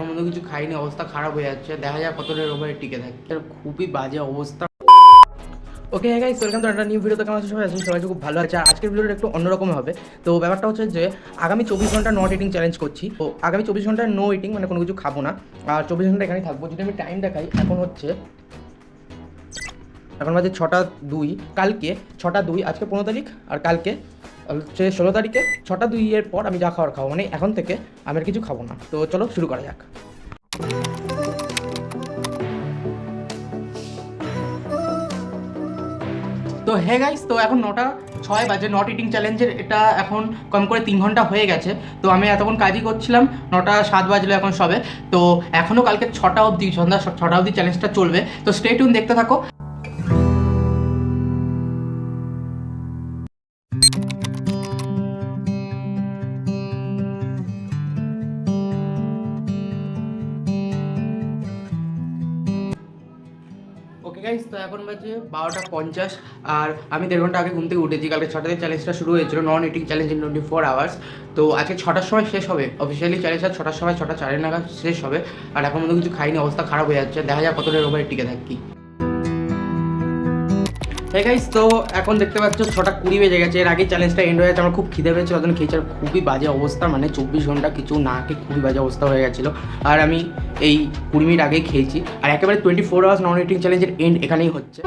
এখন মধ্যে কিছু খাইনি, অবস্থা খারাপ হয়ে যাচ্ছে। দেখা যাক কতটা ওভারে টিকে থাকে, খুবই বাজে অবস্থা। ওকে গাইস, ওয়েলকাম টু একটা নিউ ভিডিওতে। কেমন আছে সবাই? আছেন সবাই খুব ভালো আছে। আর আজকের ভিডিওটা একটু অন্যরকম হবে। তো ব্যাপারটা হচ্ছে যে আগামী 24 ঘন্টা নট ইটিং চ্যালেঞ্জ করছি। তো আগামী 24 ঘন্টায় নো ইটিং, মানে কোনো কিছু খাবো না, আর 24 ঘন্টা এখানেই থাকবো। যদি আমি টাইম দেখাই, এখন বাজে 6টা 2। কালকে 6টা 2, আজকে 15 তারিখ, আর কালকে হচ্ছে 16 তারিখে 6টা 2 এর পর আমি যা খাওয়ার খাবো, মানে এখন থেকে আমি আর কিছু খাবো না। তো চলো শুরু করা যাক। তো হে গাইস, তো এখন 9টা 6 বাজে। নট ইটিং চ্যালেঞ্জের এটা এখন কম করে 3 ঘন্টা হয়ে গেছে। তো আমি এতক্ষণ কাজই করছিলাম, 9টা 7 বাজলো এখন সবে। তো এখনও কালকে 6টা অবধি, সন্ধ্যা 6টা অবধি চ্যালেঞ্জটা চলবে। তো স্টে টিউন, দেখতে থাকো। ওকে গাইস, তো এখন বাজে 12টা 50, আর আমি 1.5 ঘন্টা আগে ঘুম থেকে উঠেছি। কালকে 6টাতে চ্যালেঞ্জটা শুরু হয়েছিল, নন ইটিং চ্যালেঞ্জ ইন 24 আওয়ার্স। তো আজকে 6টার সময় শেষ হবে অফিসিয়ালি চ্যালেঞ্জ, আর 6টার সময় 6টা 4 নাগাদ শেষ হবে। আর এখন মধ্যে কিছু খাইনি, অবস্থা খারাপ হয়ে যাচ্ছে। দেখা যাক কতটা ওভারে টিকে থাকি। হ্যাঁ গাইস, তো এখন দেখতে পাচ্ছ 6টা 20 বেজে গেছে। এর আগে চ্যালেঞ্জটা এন্ড হয়ে গেছে। আমার খুব খিদে পেয়েছে, ওদের খেয়েছে। আর খুবই বাজে অবস্থা, মানে 24 ঘন্টা কিছু না খেয়ে খুবই বাজে অবস্থা হয়ে গেছিলো। আর আমি এই 20 মিনিট আগেই খেয়েছি। আর একেবারে 24 আওয়ার্স নন ইটিং চ্যালেঞ্জের এন্ড এখানেই হচ্ছে।